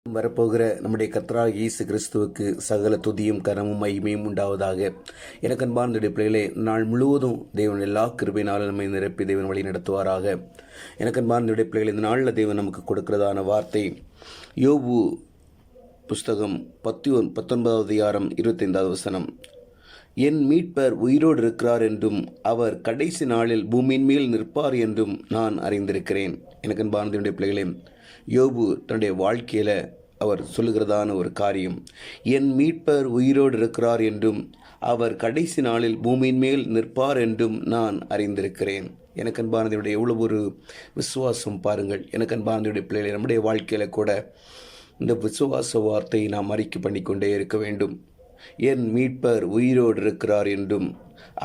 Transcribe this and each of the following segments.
வரப்போகிற நம்முடைய கர்த்தராகிய இயேசு கிறிஸ்துவுக்கு சகல துதியும் கனமும் மகிமையும் உண்டாவதாக. எனக்கு அன்பார்ந்த பிள்ளைகளே, நாள் முழுவதும் தேவன் எல்லா கிருபையினாலும் நம்மை நிரப்பி தேவன் வழி நடத்துவாராக. எனக்கு அன்பார்ந்த பிள்ளைகள், இந்த நாளில் தேவன் நமக்கு கொடுக்கிறதான வார்த்தை யோபு புஸ்தகம் 19வது அதிகாரம் 25வது வசனம். என் மீட்பர் உயிரோடு இருக்கிறார் என்றும் அவர் கடைசி நாளில் பூமியின் மேல் நிற்பார் என்றும் நான் அறிந்திருக்கிறேன். எனக்கு அன்பார்ந்த பிள்ளைகளே, யோபு தன்னுடைய வாழ்க்கையில் அவர் சொல்லுகிறதான ஒரு காரியம், என் மீட்பர் உயிரோடு இருக்கிறார் என்றும் அவர் கடைசி நாளில் பூமியின் மேல் நிற்பார் என்றும் நான் அறிந்திருக்கிறேன். எனக்கு அன்பானதையுடைய எவ்வளோ ஒரு விசுவாசம் பாருங்கள். எனக்கு அன்பானதையுடைய பிள்ளைகளை, நம்முடைய வாழ்க்கையில் கூட இந்த விசுவாச வார்த்தையை நாம் அறிக்கை பண்ணிக்கொண்டே இருக்க வேண்டும். என் மீட்பர் உயிரோடு இருக்கிறார் என்றும்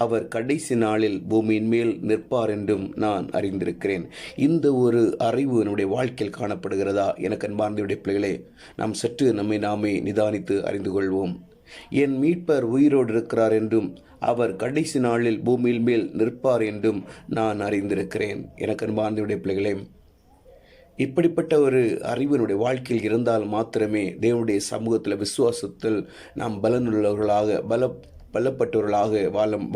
அவர் கடைசி நாளில் பூமியின் மேல் நிற்பார் என்றும் நான் அறிந்திருக்கிறேன். இந்த ஒரு அறிவு நம்முடைய வாழ்க்கையில் காணப்படுகிறதா? எனக்கு அன்பார்ந்தவருடைய பிள்ளைகளே, நாம் சற்று நம்மை நாமே நிதானித்து அறிந்து கொள்வோம். என் மீட்பர் உயிரோடு இருக்கிறார் என்றும் அவர் கடைசி நாளில் பூமியின் மேல் நிற்பார் என்றும் நான் அறிந்திருக்கிறேன். எனக்கு அன்பார்ந்தவருடைய பிள்ளைகளே, இப்படிப்பட்ட ஒரு அறிவினுடைய வாழ்க்கையில் இருந்தால் மாத்திரமே தேவனுடைய சமூகத்தில் விசுவாசத்தில் நாம் பலப்பட்டவர்களாக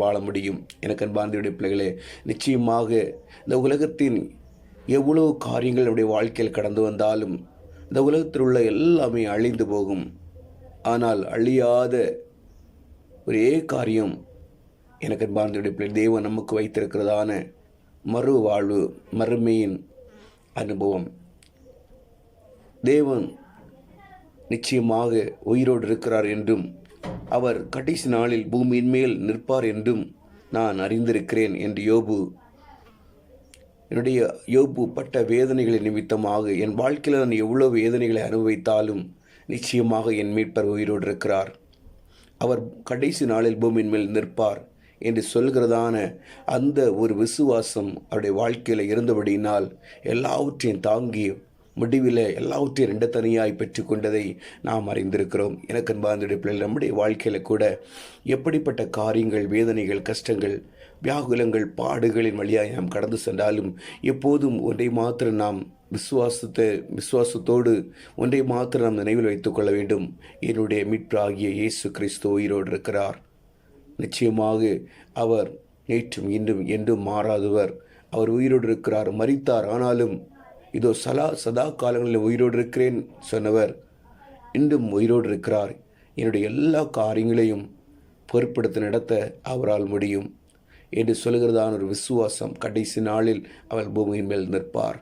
வாழ முடியும். எனக்கு அன்பார்ந்தவருடைய பிள்ளைகளே, நிச்சயமாக இந்த உலகத்தின் எவ்வளவு காரியங்கள் நம்முடைய வாழ்க்கையில் கடந்து வந்தாலும் இந்த உலகத்தில் உள்ள எல்லாமே அழிந்து போகும். ஆனால் அழியாத ஒரே காரியம், எனக்கு அன்பார்ந்தவருடைய பிள்ளை, தேவன் நமக்கு வைத்திருக்கிறதான மறு வாழ்வு, மறுமையின் அனுபவம். தேவன் நிச்சயமாக உயிரோடு இருக்கிறார் என்றும் அவர் கடைசி நாளில் பூமியின் மேல் நிற்பார் என்றும் நான் அறிந்திருக்கிறேன் என்று யோபு பட்ட வேதனைகளின் நிமித்தமாக, என் வாழ்க்கையில் நான் எவ்வளோ வேதனைகளை அனுபவித்தாலும் நிச்சயமாக என் மீட்பர் உயிரோடு இருக்கிறார், அவர் கடைசி நாளில் பூமியின் மேல் நிற்பார் என்று சொல்கிறதான அந்த ஒரு விசுவாசம் அவருடைய வாழ்க்கையில் இருந்தபடியினால் எல்லாவற்றையும் தாங்கி முடிவில் எல்லாவற்றையும் ரெண்டு தனியாய் பெற்றுக்கொண்டதை நாம் அறிந்திருக்கிறோம். எனக்கு அன்பார்ந்த பிள்ளைகள், நம்முடைய வாழ்க்கையில் கூட எப்படிப்பட்ட காரியங்கள், வேதனைகள், கஷ்டங்கள், வியாகுலங்கள், பாடுகளின் வழியாக நாம் கடந்து சென்றாலும் எப்போதும் ஒன்றை மாத்திரம் நாம் விசுவாசத்தோடு ஒன்றை மாத்திரம் நாம் நினைவில் வைத்துக்கொள்ள வேண்டும். என்னுடைய மீட்பராகிய இயேசு கிறிஸ்து உயிரோடு இருக்கிறார். நிச்சயமாக அவர் நேற்றும் இன்றும் என்றும் மாறாதவர். அவர் உயிரோடு இருக்கிறார், மரித்தார், ஆனாலும் இதோ சதா காலங்களில் உயிரோடு இருக்கிறேன் சொன்னவர் இன்றும் உயிரோடு இருக்கிறார். என்னுடைய எல்லா காரியங்களையும் பொறுப்படுத்த நடத்த அவரால் முடியும் என்று சொல்கிறதான ஒரு விசுவாசம், கடைசி நாளில் அவர் பூமியின் மேல் நிற்பார்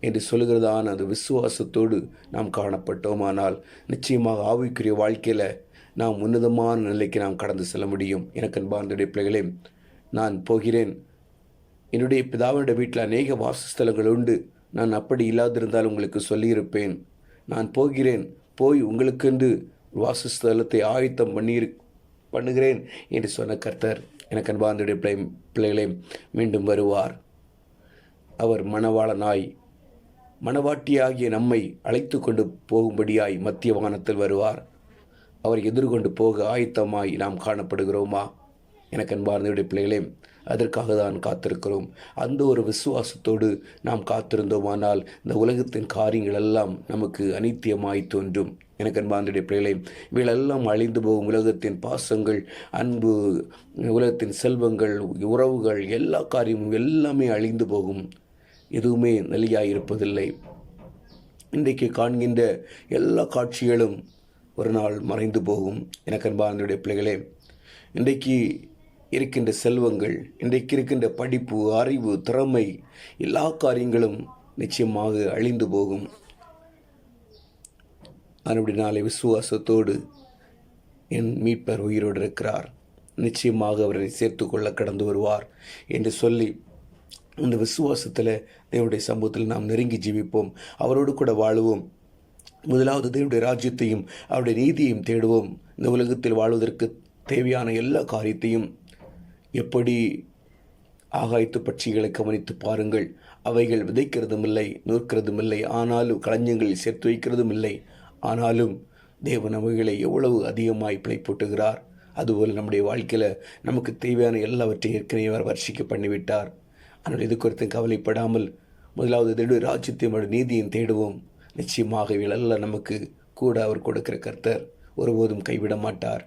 என்று சொல்கிறதான அந்த விசுவாசத்தோடு நாம் காணப்பட்டோமானால் நிச்சயமாக ஆவிக்குரிய வாழ்க்கையில் நாம் உன்னதமான நிலைக்கு நாம் கடந்து செல்ல முடியும். எனக்கு அன்பார்ந்த பிள்ளைகளே, நான் போகிறேன், என்னுடைய பிதாவினுடைய வீட்டில் அநேக வாசஸ்தலங்கள் உண்டு, நான் அப்படி இல்லாதிருந்தால் உங்களுக்கு சொல்லியிருப்பேன். நான் போகிறேன், போய் உங்களுக்கென்று வாசஸ்தலத்தை ஆயத்தம் பண்ணுகிறேன் என்று சொன்ன கர்த்தர், எனக்கு அன்பார்ந்த பிள்ளைகளே, மீண்டும் வருவார். அவர் மணவாட்டியாகிய நம்மை அழைத்து கொண்டு போகும்படியாய் மத்திய வானத்தில் வருவார். அவர் எதிர்கொண்டு போக ஆயத்தமாய் நாம் காணப்படுகிறோமா? எனக்கு அன்பார்ந்த பிள்ளைகளே, அதற்காக தான் காத்திருக்கிறோம். அந்த ஒரு விசுவாசத்தோடு நாம் காத்திருந்தோமானால் இந்த உலகத்தின் காரியங்கள் எல்லாம் நமக்கு அனித்தியமாய் தோன்றும். எனக்கு அன்பார்ந்த பிள்ளைகளே, இவைகளெல்லாம் அழிந்து போகும். உலகத்தின் பாசங்கள், அன்பு, உலகத்தின் செல்வங்கள், உறவுகள், எல்லா காரியமும் எல்லாமே அழிந்து போகும். எதுவுமே நிலையாய் இருப்பதில்லை. இன்றைக்கு காண்கின்ற எல்லா காட்சிகளும் ஒரு நாள் மறைந்து போகும். எனக்கு அன்பார்ந்த பிள்ளைகளே, இன்றைக்கு இருக்கின்ற செல்வங்கள், இன்றைக்கு இருக்கின்ற படிப்பு, அறிவு, திறமை, எல்லா காரியங்களும் நிச்சயமாக அழிந்து போகும். அதனுடைய நாளை விசுவாசத்தோடு என் மீட்பர் உயிரோடு இருக்கிறார், நிச்சயமாக அவரை சேர்த்து கொள்ள கடந்து வருவார் என்று சொல்லி இந்த விசுவாசத்தில் தேவனுடைய சமூகத்தில் நாம் நெருங்கி ஜீவிப்போம், அவரோடு கூட வாழுவோம். முதலாவது தேவனுடைய ராஜ்யத்தையும் அவருடைய நீதியையும் தேடுவோம். இந்த உலகத்தில் வாழ்வதற்கு தேவையான எல்லா காரியத்தையும், எப்படி ஆகாயத்து பட்சிகளை கவனித்து பாருங்கள், அவைகள் விதைக்கிறதும் இல்லை, நூற்கிறதும் இல்லை, ஆனாலும் களஞ்சங்களில் சேர்த்து வைக்கிறதும் இல்லை, ஆனாலும் தேவன் அவைகளை எவ்வளவு அதிகமாய் பிழைப்பூட்டுகிறார். அதுபோல் நம்முடைய வாழ்க்கையில் நமக்கு தேவையான எல்லாவற்றையும் ஏற்கனவே அவர் வர்ஷிக்க பண்ணிவிட்டார். ஆனால் இது குறித்து கவலைப்படாமல் முதலாவது தேடு ராஜ்யத்தையும் நீதியும் தேடுவோம். நிச்சயமாக இவைகளெல்லாம் நமக்கு கூட அவர் கொடுக்கிற கர்த்தர் ஒருபோதும் கைவிட மாட்டார்.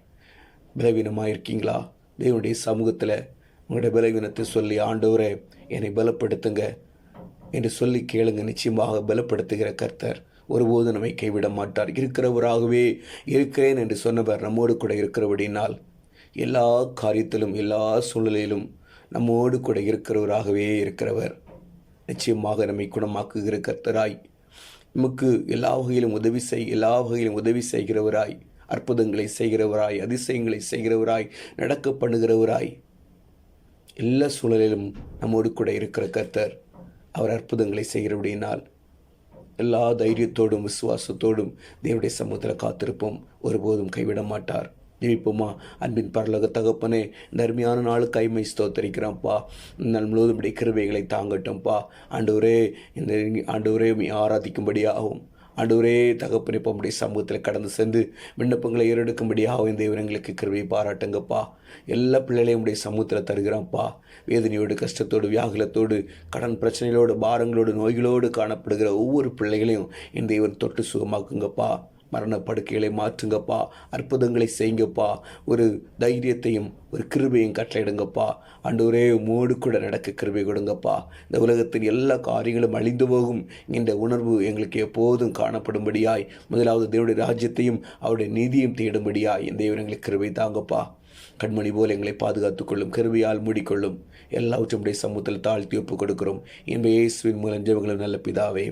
பலவீனமாக இருக்கீங்களா? தேவனுடைய சமூகத்தில் உங்களுடைய பலவீனத்தை சொல்லி, ஆண்டவரே என்னை பலப்படுத்துங்க என்று சொல்லி கேளுங்க. நிச்சயமாக பலப்படுத்துகிற கர்த்தர் ஒருபோதும் நம்மை கைவிட மாட்டார். இருக்கிறவராகவே இருக்கிறேன் என்று சொன்னவர் நம்மோடு கூட இருக்கிறபடினால் எல்லா காரியத்திலும் எல்லா சூழ்நிலையிலும் நம்மோடு கூட இருக்கிறவராகவே இருக்கிறவர். நிச்சயமாக நம்மை குணமாக்குகிற கர்த்தராய், நமக்கு எல்லா வகையிலும் உதவி செய்கிறவராய், அற்புதங்களை செய்கிறவராய், அதிசயங்களை செய்கிறவராய், நடக்க பண்ணுகிறவராய், எல்லா சூழலிலும் நம்மோடு கூட இருக்கிற கர்த்தர் அவர் அற்புதங்களை செய்கிறபடியினால் எல்லா தைரியத்தோடும் விசுவாசத்தோடும் தேவனுடைய சமூகத்தில் காத்திருப்போம். ஒருபோதும் கைவிட மாட்டார். ஜெபிப்போமா? அன்பின் பரலோக தகப்பனே, இந்த அருமையான நாளுக்கு கைமை ஸ்தோத்தரிக்கிறோம்ப்பா. நாள் முழுவதும் கிருபைகளை தாங்கட்டும்ப்பா. ஆண்டவரே, இந்த ஆண்டவரே ஆராதிக்கும்படியாகவும், ஆண்டவரே தகப்பனே, இப்போ உடைய சமூகத்தில் கடந்து சென்று விண்ணப்பங்களை ஏறெடுக்கும்படியாகவும் இந்த எங்களுக்கு கிருபையை பாராட்டுங்கப்பா. எல்லா பிள்ளைகளையும் உடைய சமூகத்தில் தருகிறோம்ப்பா. வேதனையோடு, கஷ்டத்தோடு, வியாகுலத்தோடு, கடன் பிரச்சனைகளோடு, பாரங்களோடு, நோய்களோடு காணப்படுகிற ஒவ்வொரு பிள்ளைகளையும் இந்த தேவன் தொட்டு சுகமாக்குங்கப்பா. மரண படுக்கைகளை மாற்றுங்கப்பா. அற்புதங்களை செய்யுங்கப்பா. ஒரு தைரியத்தையும் ஒரு கிருபையும் கட்டளையிடுங்கப்பா. ஆண்டவரே, உம்மோடு கூட நடக்க கிருபை கொடுங்கப்பா. இந்த உலகத்தின் எல்லா காரியங்களும் அழிந்து போகும் என்ற உணர்வு எங்களுக்கு எப்போதும் காணப்படும்படியாய், முதலாவது தேவனுடைய ராஜ்யத்தையும் அவருடைய நீதியும் தேடும்படியாய் இந்த தேவன் எங்களுக்கு கிருபை தாங்கப்பா. கண்மணி போல் எங்களை பாதுகாத்துக் கொள்ளும், கிருபையால் மூடிக்கொள்ளும். எல்லாவற்றும் சமூகத்தில் தாழ்த்தி ஒப்புக் கொடுக்கிறோம். இயேசுவின் மூலம் ஜெபங்களும் நல்ல பிதாவே.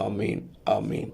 ஆமீன், ஆமீன்.